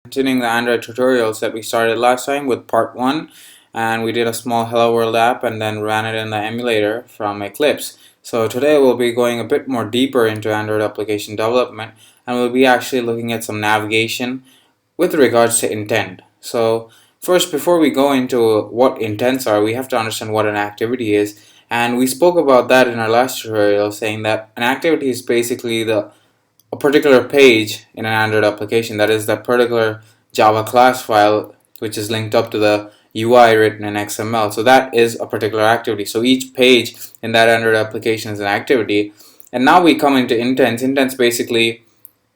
Continuing the Android tutorials that we started last time with part 1, and we did a small Hello World app and then ran it in the emulator from Eclipse. So today we'll be going a bit more deeper into Android application development, and we'll be actually looking at some navigation with regards to intent. So first, before we go into what intents are, we have to understand what an activity is, and we spoke about that in our last tutorial, saying that an activity is basically a particular page in an Android application, that is that particular Java class file which is linked up to the UI written in XML. So that is a particular activity. So each page in that Android application is an activity. And now we come into intents. Intents basically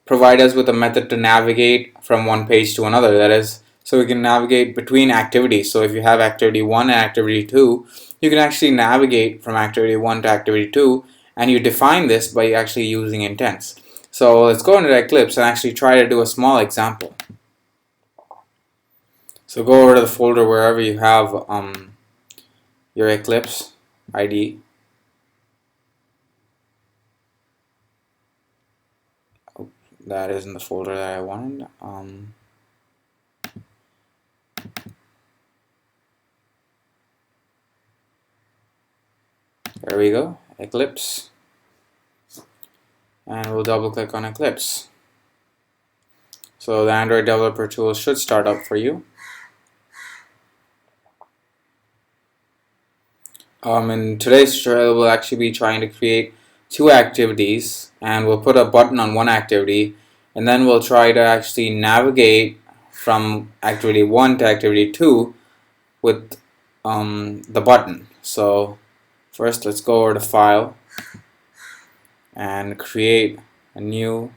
provide us with a method to navigate from one page to another. That is, so we can navigate between activities. So if you have activity 1 and activity 2, you can actually navigate from activity 1 to activity 2, and you define this by actually using intents. So let's go into Eclipse and actually try to do a small example. So go over to the folder wherever you have your Eclipse IDE. Oh, that isn't the folder that I wanted. There we go, Eclipse. And we'll double click on Eclipse. So the Android developer tool should start up for you. In today's tutorial, we'll actually be trying to create two activities, and we'll put a button on one activity, and then we'll try to actually navigate from activity 1 to activity 2 with the button. So first, let's go over to File and create a new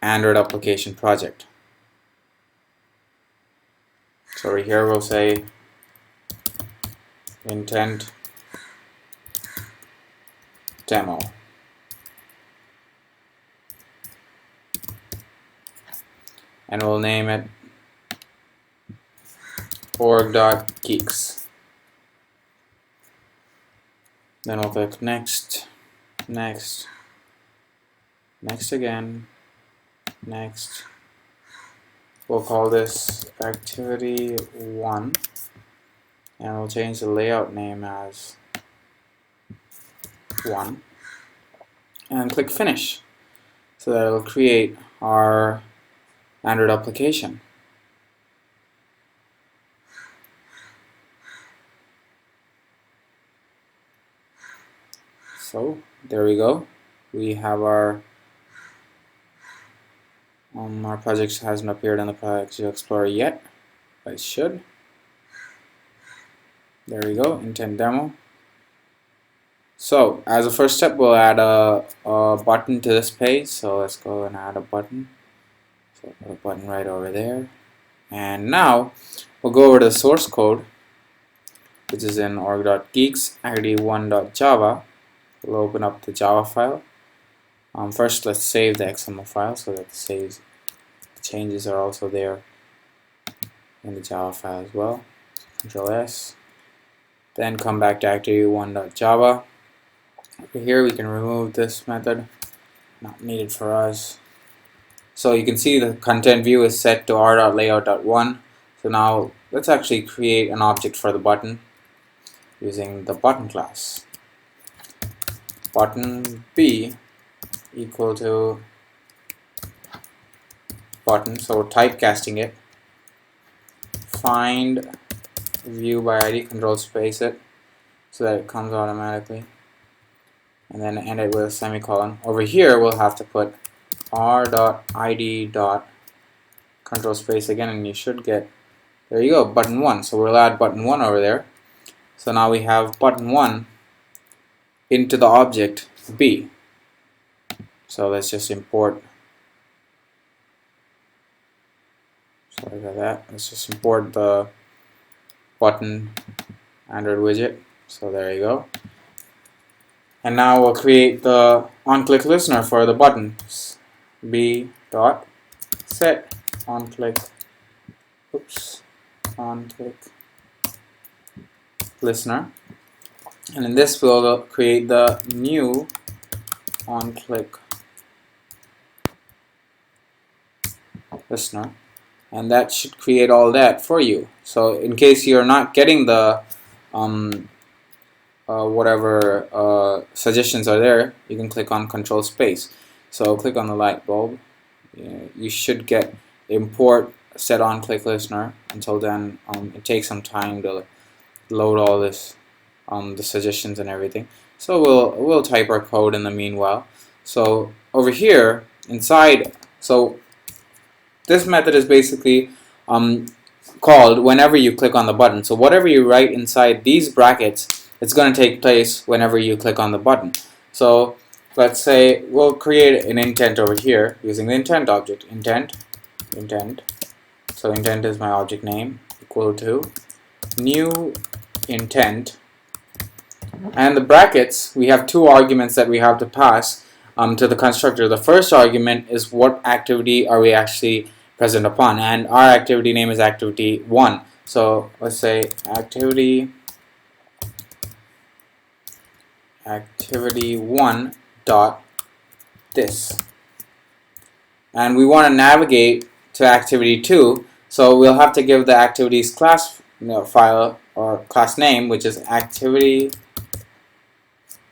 Android application project. So over here we'll say intent demo. And we'll name it org.geeks. Then we'll click next, next, next again, next. We'll call this activity 1, and we'll change the layout name as 1, and click finish. So that it'll create our Android application. So there we go. We have our project hasn't appeared on the Project Explorer yet, but it should. There we go, intent demo. So as a first step, we'll add a button to this page. So let's go and add a button. So put a button right over there. And now we'll go over to the source code, which is in org.geeks activity1.java. We'll open up the Java file. First, let's save the XML file so that the changes are also there in the Java file as well. Control S. Then come back to activity1.java. Over here we can remove this method, not needed for us. So you can see the content view is set to r.layout.1. So now let's actually create an object for the button using the button class. Button B equal to button, so we're typecasting it. Find view by ID, control space it so that it comes automatically, and then end it with a semicolon. Over here we'll have to put r.id. Control space again, and you should get, there you go, button 1. So we'll add button 1 over there. So now we have button 1 into the object B. So let's just import, sorry about that, let's just import the button Android widget. So there you go. And now we'll create the Onclicklistener for the buttons. B.set Onclicklistener. And in this we'll create the new Onclicklistener. and that should create all that for you. So in case you're not getting the whatever suggestions are there, you can click on Control Space. So click on the light bulb. You should get import set Onclicklistener. Until then, it takes some time to load all this, the suggestions and everything. So we'll type our code in the meanwhile. So over here inside, so this method is basically called whenever you click on the button. So whatever you write inside these brackets, it's going to take place whenever you click on the button. So let's say we'll create an intent over here using the intent object. Intent. So intent is my object name, equal to new intent. And the brackets, we have two arguments that we have to pass to the constructor. The first argument is what activity are we actually present upon, and our activity name is activity 1. So let's say activity 1 dot this, and we want to navigate to activity 2, so we'll have to give the activities class file or class name, which is activity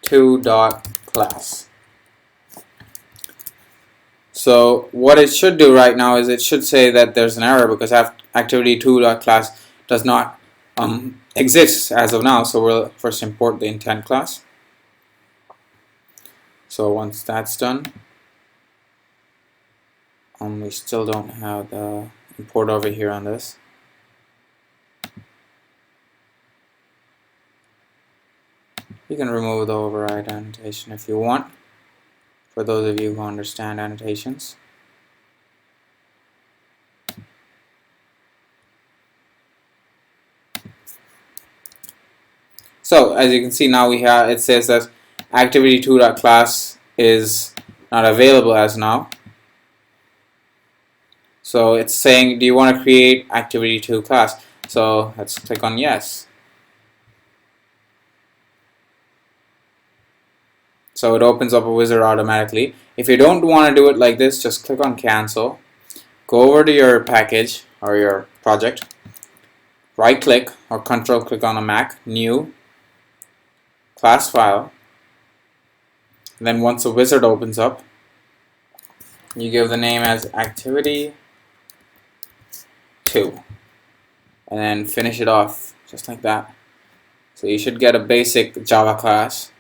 2 dot class. So what it should do right now is it should say that there's an error because activity 2 dot class does not exist as of now. So we'll first import the intent class. So once that's done, we still don't have the import over here on this. You can remove the override annotation if you want, for those of you who understand annotations. So as you can see now, it says that activity2.class is not available as now. So it's saying, do you want to create activity2 class? So let's click on yes. So it opens up a wizard automatically. If you don't want to do it like this, just click on cancel. Go over to your package or your project. Right click or control click on a Mac, new, class file. And then once the wizard opens up, you give the name as activity 2. And then finish it off just like that. So you should get a basic Java class.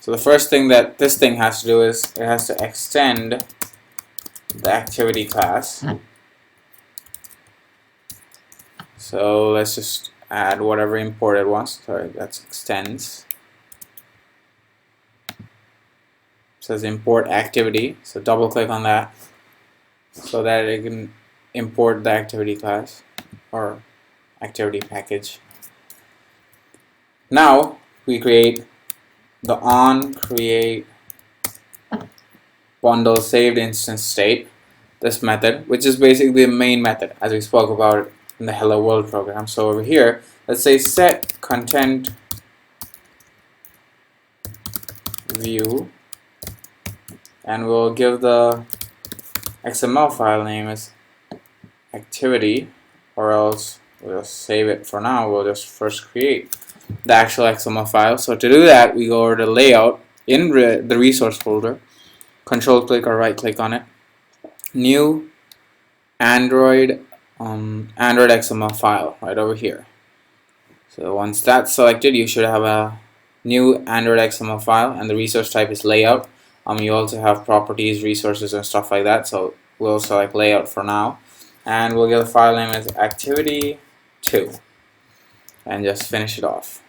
So the first thing that this thing has to do is it has to extend the activity class. So let's just add whatever import it wants. Sorry, that's extends. It says import activity. So double click on that so that it can import the activity class or activity package. Now we create the onCreate bundle saved instance state, this method, which is basically the main method as we spoke about in the Hello World program. So over here, let's say set content view, and we'll give the XML file name as activity, or else we'll save it for now. We'll just first create the actual XML file. So to do that, we go over to layout in the resource folder, control click or right click on it, new Android XML file right over here. So once that's selected, you should have a new Android XML file, and the resource type is layout. You also have properties, resources, and stuff like that. So we'll select layout for now, and we'll get the file name as activity2 and just finish it off.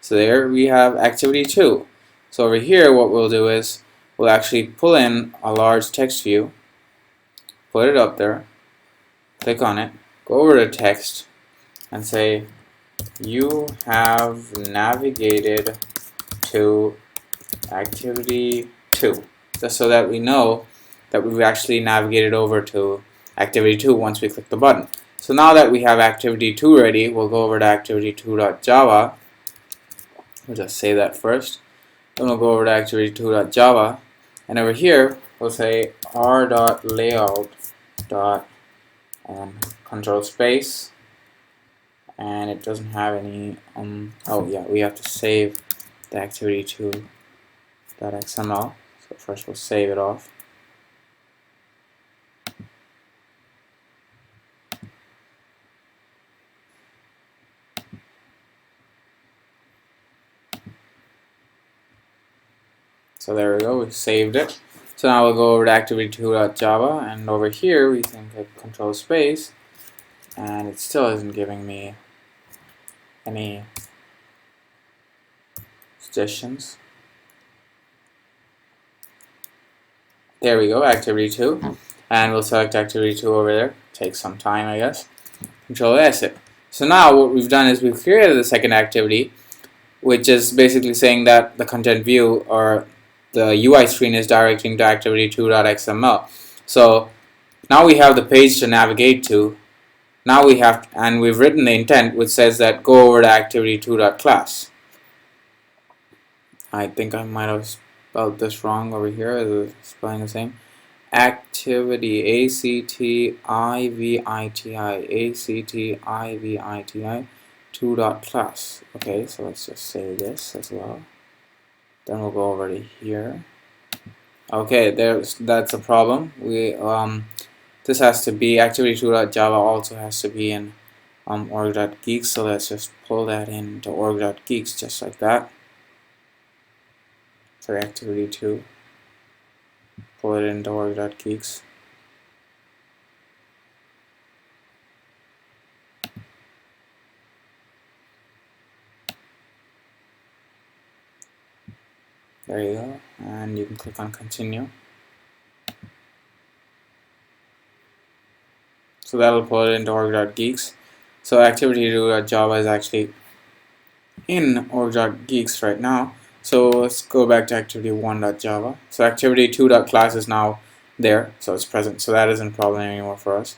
So there we have activity 2. So over here what we'll do is we'll actually pull in a large text view, put it up there, click on it, go over to text and say you have navigated to activity 2, just so that we know that we've actually navigated over to activity 2 once we click the button. So now that we have activity 2 ready, we'll go over to activity2.java. We'll just save that first. Then we'll go over to activity2.java, and over here we'll say r.layout.java. and control space, and it doesn't have any oh yeah, we have to save the activity2.xml. So first we'll save it off. So there we go, we saved it. So now we'll go over to activity2.java, and over here we can click control space, and it still isn't giving me any suggestions. There we go, activity2, and we'll select activity2 over there. Takes some time, I guess. Control S it. So now what we've done is we've created the second activity, which is basically saying that the content view or the UI screen is directing to activity2.xml. So now we have the page to navigate to. Now we have, and we've written the intent which says that go over to activity2.class. I think I might have spelled this wrong over here. Is it spelling the same? Activity, activiti 2.class. Okay, so let's just say this as well. Then we'll go over to here. Okay, that's a problem. This has to be activity2.java also has to be in org.geeks. So let's just pull that into org.geeks just like that. For activity2, pull it into org.geeks. There you go, and you can click on continue. So that'll pull it into org.geeks. So activity2.java is actually in org.geeks right now. So let's go back to activity1.java. So activity2.class is now there, so it's present. So that isn't a problem anymore for us.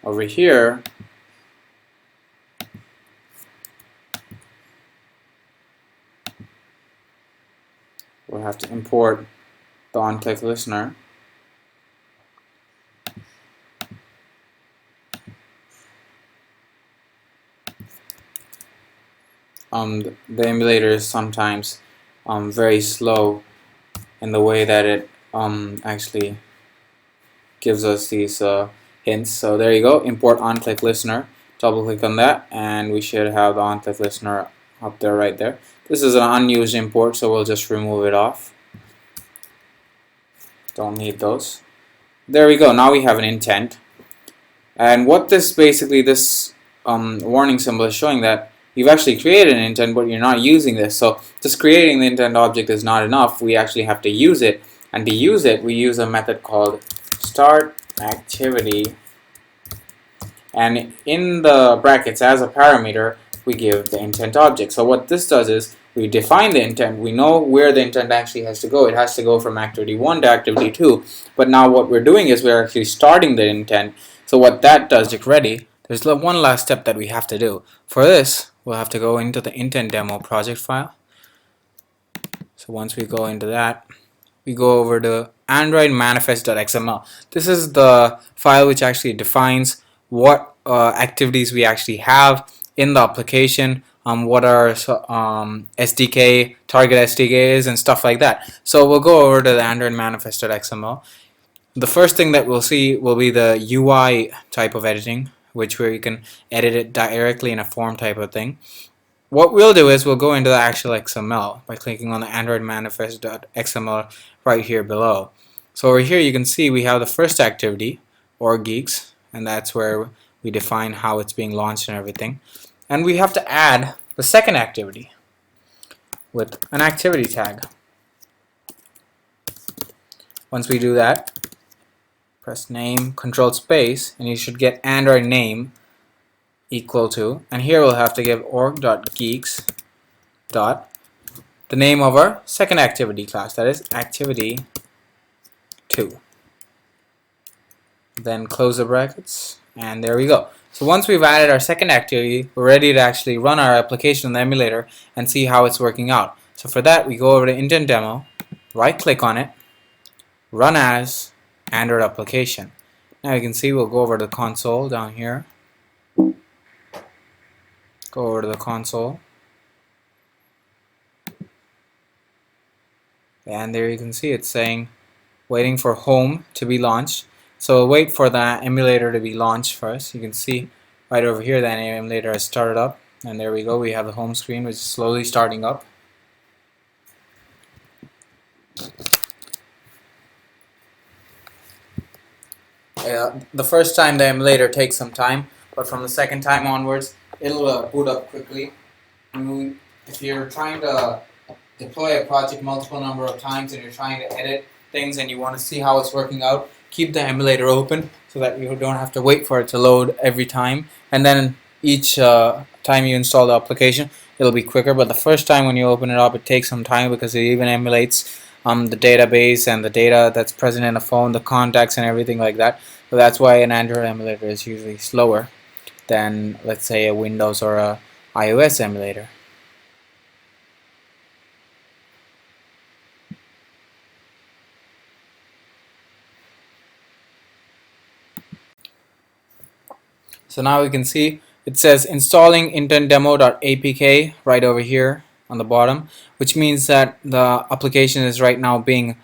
Over here, we'll have to import the Onclicklistener. The emulator is sometimes very slow in the way that it actually gives us these hints. So there you go, import Onclicklistener. Double click on that, and we should have the Onclicklistener up there, right there. This is an unused import, so we'll just remove it off. Don't need those. There we go, now we have an intent. And what this basically, this warning symbol is showing that you've actually created an intent, but you're not using this. So just creating the intent object is not enough. We actually have to use it. And to use it, we use a method called start activity. And in the brackets as a parameter, we give the intent object. So what this does is we define the intent. We know where the intent actually has to go. It has to go from activity 1 to activity 2. But now what we're doing is we're actually starting the intent. So what that does, get ready, there's one last step that we have to do. For this, we'll have to go into the intent demo project file. So once we go into that, we go over to Android manifest.xml. This is the file which actually defines what activities we actually have in the application, what our SDK, target SDKs, and stuff like that. So we'll go over to the Android manifest.xml. The first thing that we'll see will be the UI type of editing, which where you can edit it directly in a form type of thing. What we'll do is we'll go into the actual XML by clicking on the Android manifest.xml right here below. So over here you can see we have the first activity, or geeks, and that's where we define how it's being launched and everything. And we have to add the second activity with an activity tag. Once we do that, press name, control space, and you should get Android name equal to, and here we'll have to give org.geeks dot the name of our second activity class, that is activity 2. Then close the brackets, and there we go. So once we've added our second activity, we're ready to actually run our application in the emulator and see how it's working out. So for that, we go over to intent demo, right click on it, run as Android application. Now you can see we'll go over to the console down here. Go over to the console. And there you can see it's saying waiting for home to be launched. So we'll wait for the emulator to be launched first. You can see right over here that emulator has started up. And there we go, we have the home screen which is slowly starting up. The first time the emulator takes some time, but from the second time onwards it'll boot up quickly. If you're trying to deploy a project multiple number of times and you're trying to edit things and you want to see how it's working out, keep the emulator open so that you don't have to wait for it to load every time, and then each time you install the application it'll be quicker. But the first time when you open it up it takes some time because it even emulates the database and the data that's present in a phone, the contacts and everything like that. So that's why an Android emulator is usually slower than, let's say, a Windows or a iOS emulator. So now we can see it says installing intentdemo.apk right over here on the bottom, which means that the application is right now being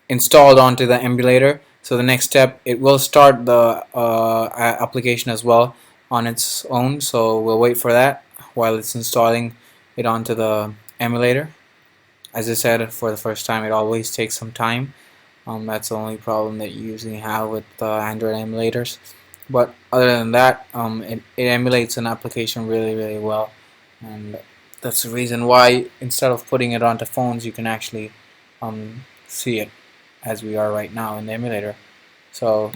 installed onto the emulator. So the next step, it will start the application as well on its own. So we'll wait for that while it's installing it onto the emulator. As I said, for the first time it always takes some time. That's the only problem that you usually have with Android emulators. But other than that, it emulates an application really well, and that's the reason why instead of putting it onto phones you can actually see it as we are right now in the emulator. So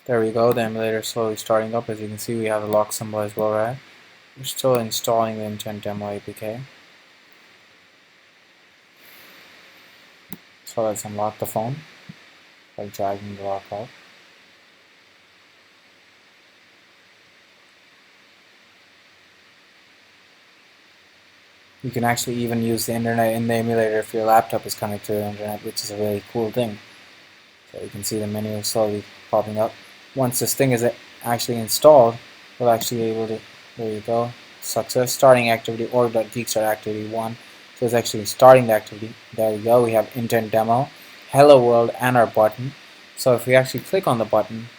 there we go, the emulator is slowly starting up. As you can see, we have the lock symbol as well, right? We're still installing the Intent Demo APK. So let's unlock the phone by dragging the lock out. You can actually even use the internet in the emulator if your laptop is connected to the internet, which is a really cool thing. So you can see the menu slowly popping up. Once this thing is actually installed, we'll actually be able to, there you go, success, starting activity, org.geek.activity 1. So it's actually starting the activity. There we go, we have intent demo, hello world, and our button. So if we actually click on the button,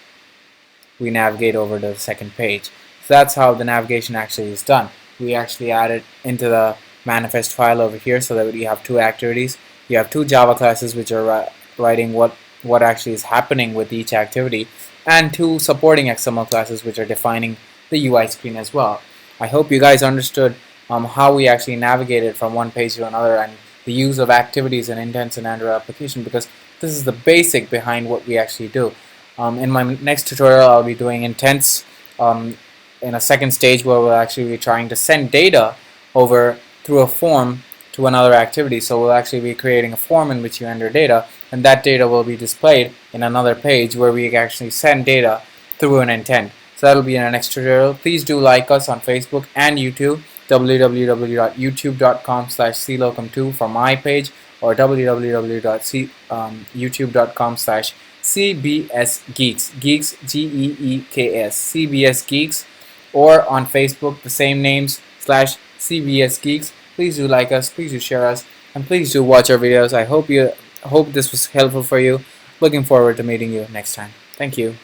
we navigate over to the second page. So that's how the navigation actually is done. We actually add it into the manifest file over here so that you have two activities. You have two Java classes which are writing what actually is happening with each activity, and two supporting XML classes which are defining the UI screen as well. I hope you guys understood how we actually navigated from one page to another and the use of activities and intents in Android application, because this is the basic behind what we actually do. In my next tutorial I'll be doing intents in a second stage where we'll actually be trying to send data over through a form to another activity. So we'll actually be creating a form in which you enter data, and that data will be displayed in another page where we actually send data through an intent. So that'll be in our next tutorial. Please do like us on Facebook and YouTube, www.youtube.com/clocum2 for my page, or www.youtube.com/cbsgeeks, geeks, Geeks, CBS Geeks, or on Facebook, the same names, /CBS Geeks. Please do like us, please do share us, and please do watch our videos. I hope this was helpful for you. Looking forward to meeting you next time. Thank you.